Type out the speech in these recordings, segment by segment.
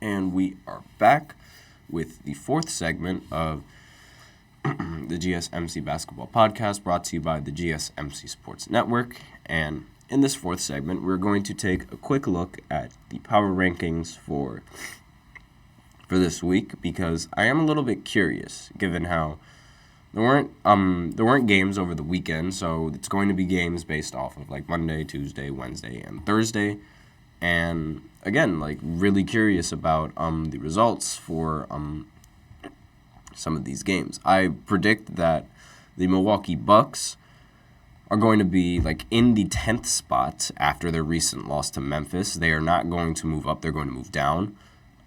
And we are back with the fourth segment of the GSMC Basketball Podcast, brought to you by the GSMC Sports Network. And in this fourth segment, we're going to take a quick look at the power rankings for this week, because I am a little bit curious, given how there weren't games over the weekend, so it's going to be games based off of like Monday, Tuesday, Wednesday, and Thursday. And again, like really curious about the results for some of these games. I predict that the Milwaukee Bucks are going to be like in the 10th spot after their recent loss to Memphis. They are not going to move up, they're going to move down.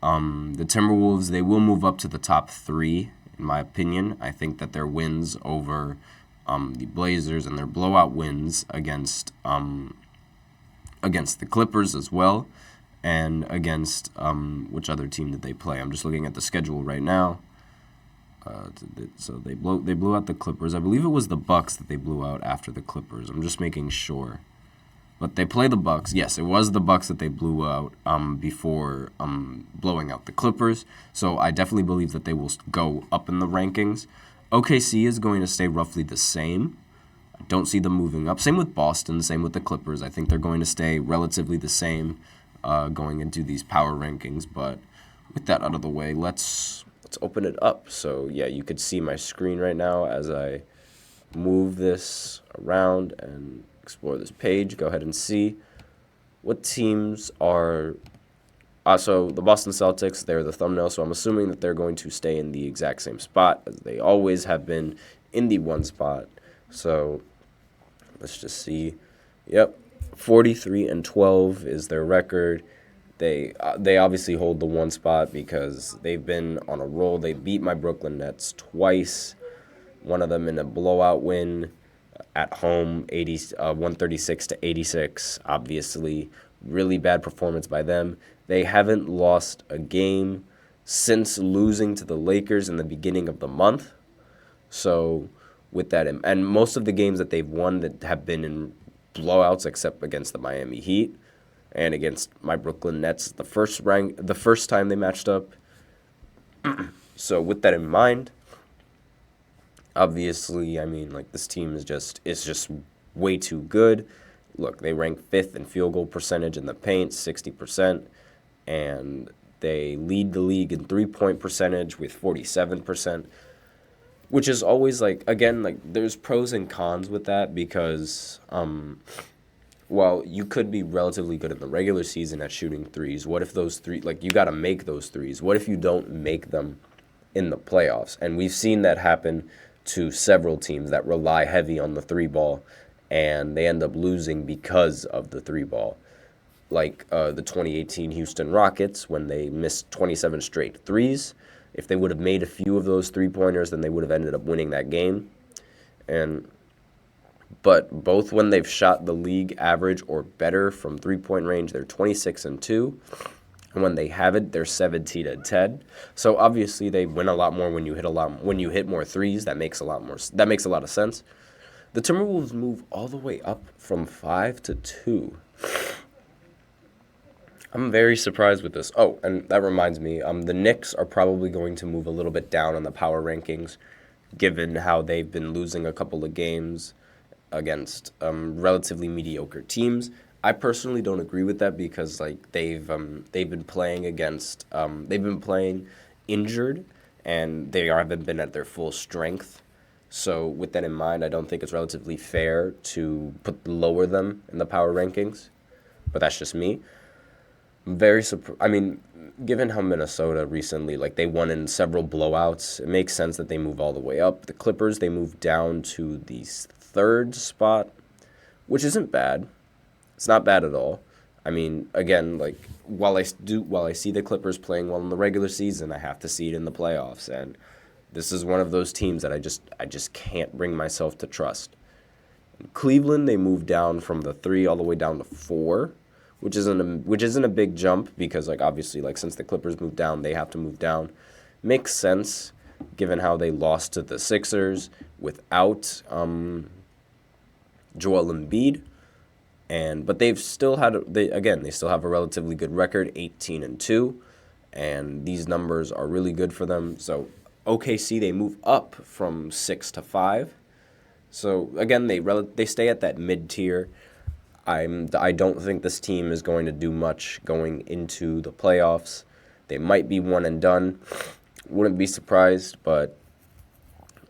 The Timberwolves, they will move up to the top 3, in my opinion. I think that their wins over the Blazers and their blowout wins against the Clippers as well, and against which other team did they play? I'm just looking at the schedule right now. So they blew out the Clippers. I believe it was the Bucks that they blew out after the Clippers. I'm just making sure. But they play the Bucks. Yes, it was the Bucks that they blew out before blowing out the Clippers. So I definitely believe that they will go up in the rankings. OKC is going to stay roughly the same. I don't see them moving up. Same with Boston, same with the Clippers. I think they're going to stay relatively the same going into these power rankings. But with that out of the way, let's open it up. So yeah, you could see my screen right now as I move this around and explore this page. Go ahead and see what teams are. So the Boston Celtics, they're the thumbnail, so I'm assuming that they're going to stay in the exact same spot as they always have been, in the one spot. So let's just see. Yep, 43-12 is their record. They obviously hold the one spot because they've been on a roll. They beat my Brooklyn Nets twice, one of them in a blowout win at home, 136-86. Obviously, really bad performance by them. They haven't lost a game since losing to the Lakers in the beginning of the month. So with that, and most of the games that they've won that have been in blowouts, except against the Miami Heat and against my Brooklyn Nets, the first time they matched up. So with that in mind, obviously, I mean, like, this team is just way too good. Look, they rank 5th in field goal percentage in the paint, 60%, and they lead the league in three-point percentage with 47%, which is always, like, again, like, there's pros and cons with that because, while you could be relatively good in the regular season at shooting threes, what if those three, like, you got to make those threes? What if you don't make them in the playoffs? And we've seen that happen to several teams that rely heavy on the three ball, and they end up losing because of the three ball. Like the 2018 Houston Rockets, when they missed 27 straight threes. If they would have made a few of those three-pointers, then they would have ended up winning that game. But both when they've shot the league average or better from three-point range, they're 26-2. And when they haven't, they're 17-10. So obviously they win a lot more when you hit more threes. That makes a lot of sense. The Timberwolves move all the way up from 5-2. I'm very surprised with this. Oh, and that reminds me, the Knicks are probably going to move a little bit down on the power rankings, given how they've been losing a couple of games against relatively mediocre teams. I personally don't agree with that because like they've been playing injured, and they haven't been at their full strength. So with that in mind, I don't think it's relatively fair to lower them in the power rankings. But that's just me. I'm very surprised. I mean, given how Minnesota recently, like, they won in several blowouts, it makes sense that they move all the way up. The Clippers, they moved down to the 3rd spot, which isn't bad. It's not bad at all. I mean, again, like, while I see the Clippers playing well in the regular season, I have to see it in the playoffs, and this is one of those teams that I just can't bring myself to trust. In Cleveland, they moved down from the 3 all the way down to 4, which isn't a big jump because, like, obviously, like, since the Clippers moved down, they have to move down. Makes sense given how they lost to the Sixers without Joel Embiid. But they've still they still have a relatively good record, 18-2, and these numbers are really good for them. So OKC, they move up from 6 to 5. So again, they stay at that mid tier. I don't think this team is going to do much going into the playoffs. They might be one and done. Wouldn't be surprised, but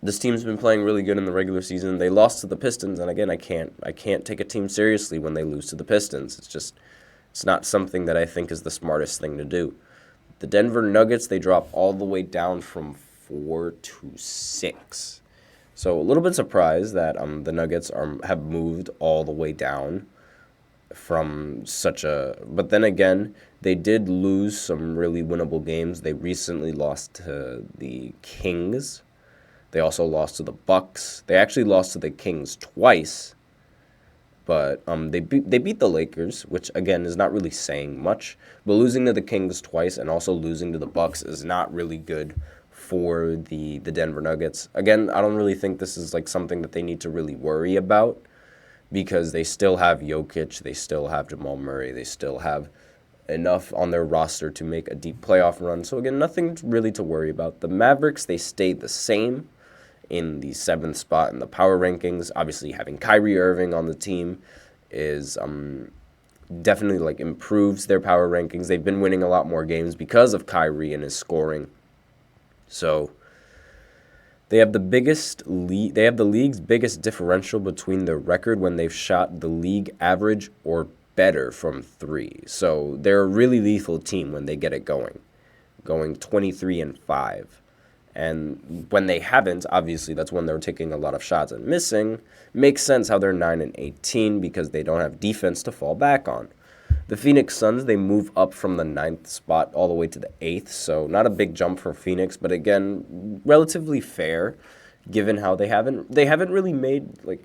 this team's been playing really good in the regular season. They lost to the Pistons, and again, I can't take a team seriously when they lose to the Pistons. It's not something that I think is the smartest thing to do. The Denver Nuggets, they drop all the way down from 4 to 6. So a little bit surprised that the Nuggets have moved all the way down from such a... But then again, they did lose some really winnable games. They recently lost to the Kings. They also lost to the Bucks. They actually lost to the Kings twice. But they beat the Lakers, which, again, is not really saying much. But losing to the Kings twice and also losing to the Bucks is not really good for the Denver Nuggets. Again, I don't really think this is like something that they need to really worry about because they still have Jokic, they still have Jamal Murray, they still have enough on their roster to make a deep playoff run. So again, nothing really to worry about. The Mavericks, they stayed the same in the 7th spot in the power rankings. Obviously, having Kyrie Irving on the team is definitely like improves their power rankings. They've been winning a lot more games because of Kyrie and his scoring. So they have the league's biggest differential between their record when they've shot the league average or better from 3. So they're a really lethal team when they get it going 23-5. And when they haven't, obviously that's when they're taking a lot of shots and missing. Makes sense how they're 9-18 because they don't have defense to fall back on. The Phoenix Suns, they move up from the 9th spot all the way to the 8th, so not a big jump for Phoenix, but again, relatively fair, given how they haven't really made, like,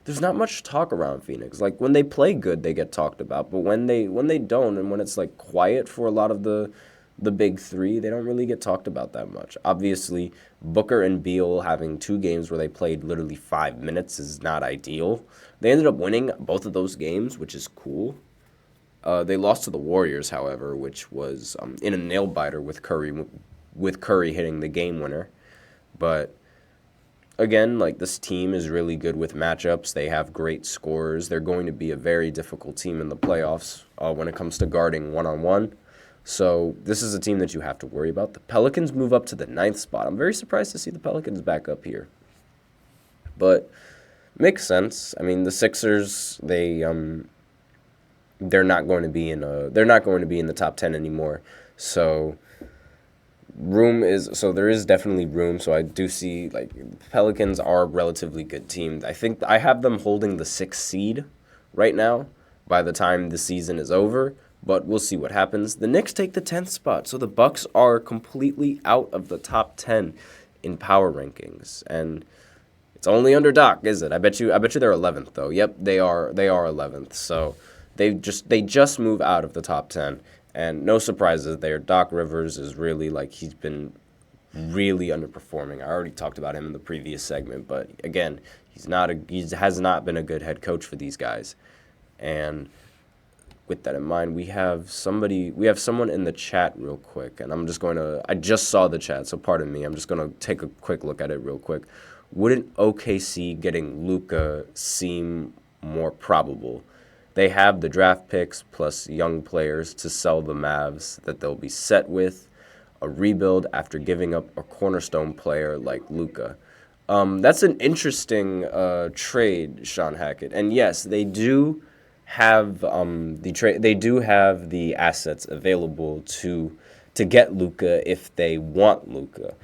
there's not much talk around Phoenix. Like, when they play good, they get talked about, but when they don't, and when it's, like, quiet for a lot of the big three, they don't really get talked about that much. Obviously, Booker and Beal having 2 games where they played literally 5 minutes is not ideal. They ended up winning both of those games, which is cool. They lost to the Warriors, however, which was in a nail-biter with Curry hitting the game winner. But again, like, this team is really good with matchups. They have great scorers. They're going to be a very difficult team in the playoffs when it comes to guarding one-on-one. So this is a team that you have to worry about. The Pelicans move up to the 9th spot. I'm very surprised to see the Pelicans back up here. But makes sense. I mean, the Sixers, they're not going to be in the top 10 anymore. So there is definitely room. So I do see, like, Pelicans are a relatively good team. I think I have them holding the 6th seed right now by the time the season is over, but we'll see what happens. The Knicks take the 10th spot. So the Bucks are completely out of the top 10 in power rankings. And it's only under Doc, is it? I bet you they're 11th though. Yep, they are 11th. So they just move out of the top 10, and no surprises there. Doc Rivers is really, like, he's been really underperforming. I already talked about him in the previous segment, but again, he has not been a good head coach for these guys. And with that in mind, we have someone in the chat real quick, and I just saw the chat, so pardon me. I'm just going to take a quick look at it real quick. Wouldn't OKC getting Luka seem more probable? They have the draft picks plus young players to sell the Mavs that they'll be set with, a rebuild after giving up a cornerstone player like Luka. That's an interesting trade, Sean Hackett. And yes, they do have they do have the assets available to get Luka if they want Luka.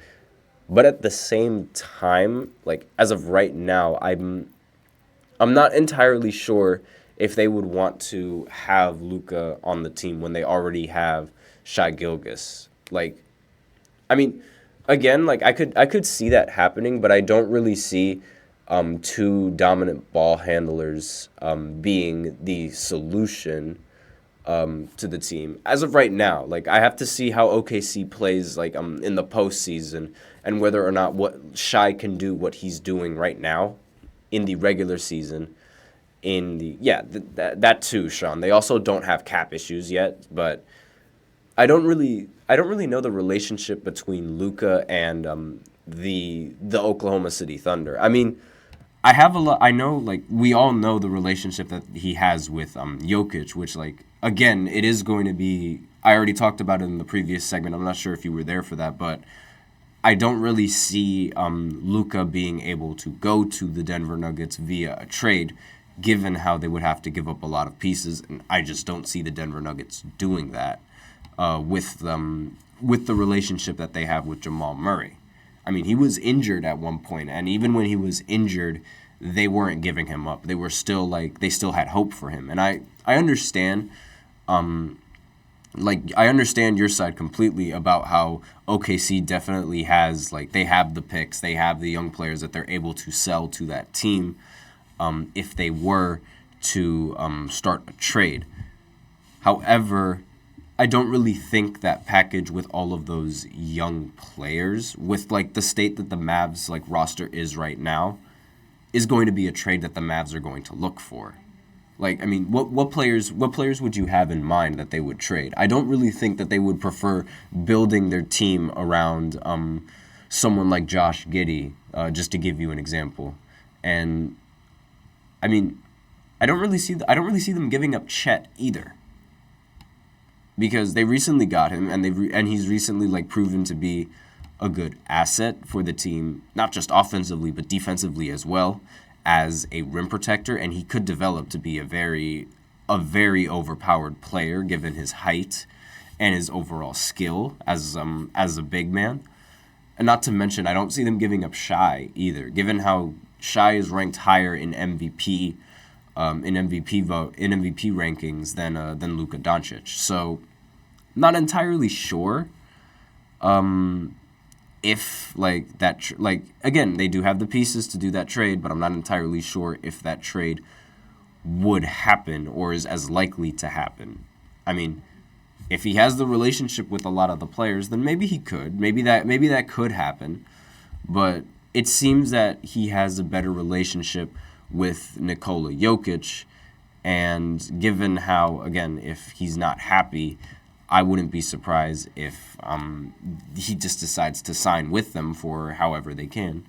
But at the same time, like, as of right now, I'm not entirely sure if they would want to have Luka on the team when they already have Shai Gilgeous. Like, I mean, again, like, I could see that happening, but I don't really see 2 dominant ball handlers being the solution to the team as of right now. Like, I have to see how OKC plays, like, in the postseason, and whether or not what Shai can do what he's doing right now in the regular season. That too, Sean. They also don't have cap issues yet, but I don't really know the relationship between Luka and the Oklahoma City Thunder. I mean, I have a lot. I know, like, we all know the relationship that he has with Jokic, which, like, again, it is going to be. I already talked about it in the previous segment. I'm not sure if you were there for that, but I don't really see Luka being able to go to the Denver Nuggets via a trade, given how they would have to give up a lot of pieces, and I just don't see the Denver Nuggets doing that with the relationship that they have with Jamal Murray. I mean, he was injured at one point, and even when he was injured, they weren't giving him up. They were still they still had hope for him, and I understand. I understand your side completely about how OKC definitely has, like, they have the picks, they have the young players that they're able to sell to that team if they were to start a trade. However, I don't really think that package with all of those young players, with, like, the state that the Mavs, like, roster is right now, is going to be a trade that the Mavs are going to look for. Like, I mean, what players would you have in mind that they would trade? I don't really think that they would prefer building their team around someone like Josh Giddey, just to give you an example. And I mean, I don't really see them giving up Chet either, because they recently got him, and he's recently, like, proven to be a good asset for the team, not just offensively but defensively as well, as a rim protector, and he could develop to be a very overpowered player given his height and his overall skill as a big man. And not to mention, I don't see them giving up Shai either, given how Shai is ranked higher in MVP rankings than Luka Doncic. So, not entirely sure. If, like, again, they do have the pieces to do that trade, but I'm not entirely sure if that trade would happen or is as likely to happen. I mean, if he has the relationship with a lot of the players, then maybe he could. Maybe that could happen. But it seems that he has a better relationship with Nikola Jokic, and given how, again, if he's not happy, I wouldn't be surprised if he just decides to sign with them for however they can.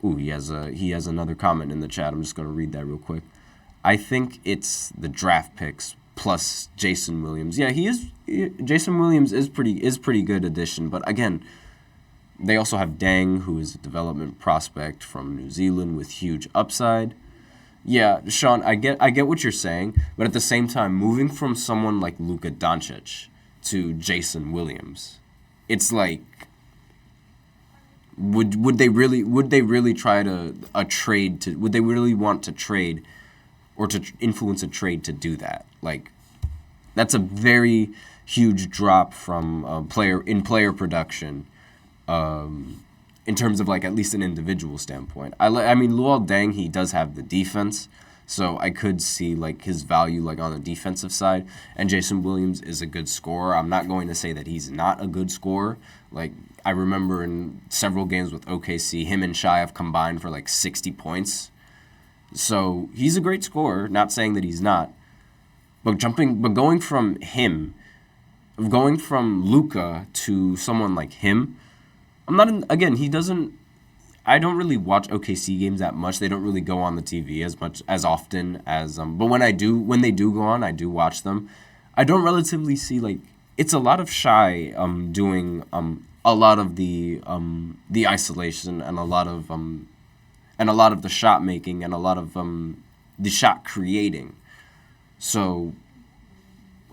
Ooh, he has another comment in the chat. I'm just going to read that real quick. I think it's the draft picks plus Jason Williams. Yeah, Jason Williams is pretty good addition, but again, they also have Deng, who is a development prospect from New Zealand with huge upside. Yeah, Sean, I get what you're saying, but at the same time, moving from someone like Luka Doncic to Jason Williams, it's like, would they really try to would they really want to trade or to influence a trade to do that? Like, that's a very huge drop from player production, in terms of, like, at least an individual standpoint. I mean, Luol Deng, he does have the defense, so I could see, like, his value, like, on the defensive side. And Jason Williams is a good scorer. I'm not going to say that he's not a good scorer. Like, I remember in several games with OKC, him and Shai have combined for, like, 60 points. So he's a great scorer, not saying that he's not. But going from Luka to someone like him, I don't really watch OKC games that much. They don't really go on the TV as often as but when they do go on, I do watch them. I don't relatively see, like, it's a lot of Shai doing a lot of the isolation and a lot of the shot making and a lot of the shot creating. So,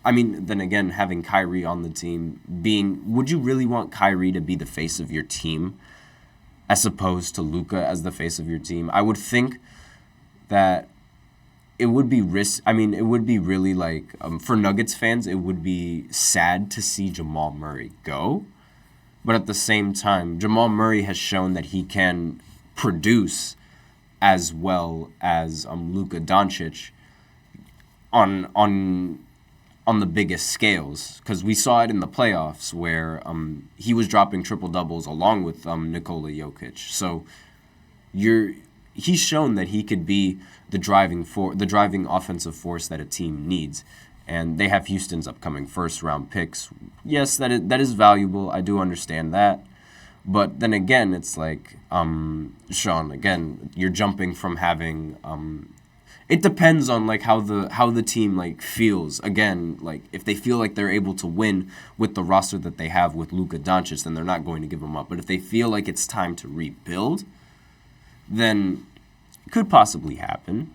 I mean, then again, having Kyrie on the team, would you really want Kyrie to be the face of your team as opposed to Luka as the face of your team? I would think that it would be it would be really, like, for Nuggets fans, it would be sad to see Jamal Murray go. But at the same time, Jamal Murray has shown that he can produce as well as Luka Doncic on the biggest scales, because we saw it in the playoffs where he was dropping triple doubles along with Nikola Jokic. So he's shown that he could be the driving offensive force that a team needs, and they have Houston's upcoming first-round picks. Yes, that is valuable. I do understand that. But then again, it's like, Sean, again, you're jumping from having it depends on like how the team like feels. Again, like if they feel like they're able to win with the roster that they have with Luka Doncic, then they're not going to give him up. But if they feel like it's time to rebuild, then it could possibly happen.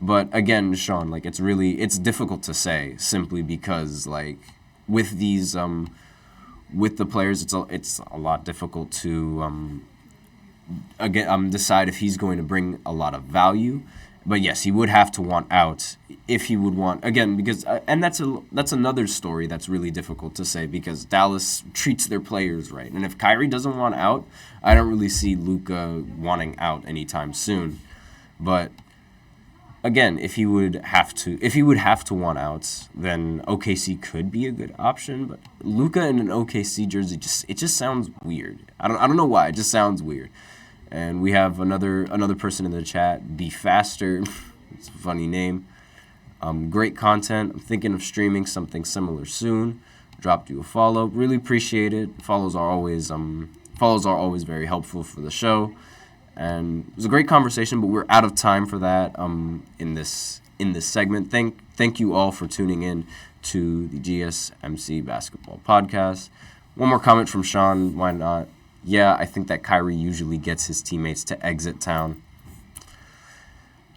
But again, Sean, like it's difficult to say simply because like with these with the players, it's a lot difficult to decide if he's going to bring a lot of value. But yes, he would have to want out if he would want, again, because and that's another story that's really difficult to say because Dallas treats their players right. And if Kyrie doesn't want out, I don't really see Luka wanting out anytime soon. But again, if he would have to want out, then OKC could be a good option. But Luka in an OKC jersey just sounds weird. I don't know why. It just sounds weird. And we have another person in the chat, Be Faster. It's a funny name. Great content. I'm thinking of streaming something similar soon. Dropped you a follow. Really appreciate it. Follows are always very helpful for the show. And it was a great conversation, but we're out of time for that in this segment. Thank you all for tuning in to the GSMC Basketball Podcast. One more comment from Sean. Why not? Yeah, I think that Kyrie usually gets his teammates to exit town.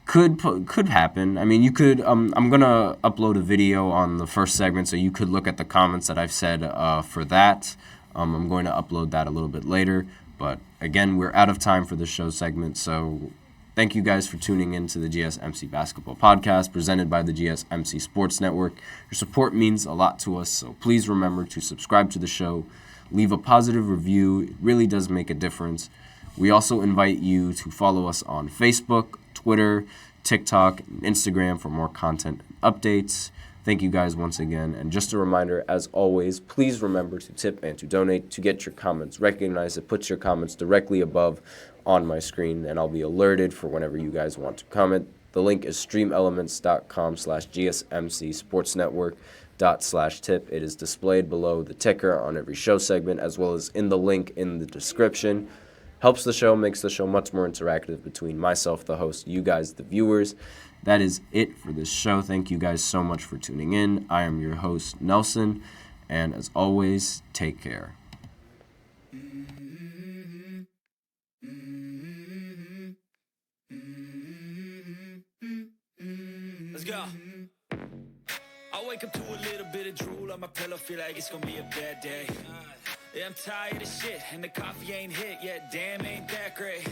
Could happen. I mean, you could. I'm gonna upload a video on the first segment, so you could look at the comments that I've said for that. I'm going to upload that a little bit later. But again, we're out of time for the show segment, so thank you guys for tuning in to the GSMC Basketball Podcast presented by the GSMC Sports Network. Your support means a lot to us, so please remember to subscribe to the show. Leave a positive review. It really does make a difference. We also invite you to follow us on Facebook, Twitter, TikTok, and Instagram for more content and updates. Thank you guys once again. And just a reminder, as always, please remember to tip and to donate to get your comments recognized. It puts your comments directly above on my screen, and I'll be alerted for whenever you guys want to comment. The link is streamelements.com/GSMC sportsnetwork./tip. It is displayed below the ticker on every show segment, as well as in the link in the description. Helps the show, makes the show much more interactive between myself, the host, you guys, the viewers. That is it for this show. Thank you guys so much for tuning in. I am your host, Nelson, and as always, take care. Let's go. I wake up to a little bit of drool on my pillow, feel like it's gonna be a bad day. Yeah, I'm tired of shit, and the coffee ain't hit yet, damn, ain't that great.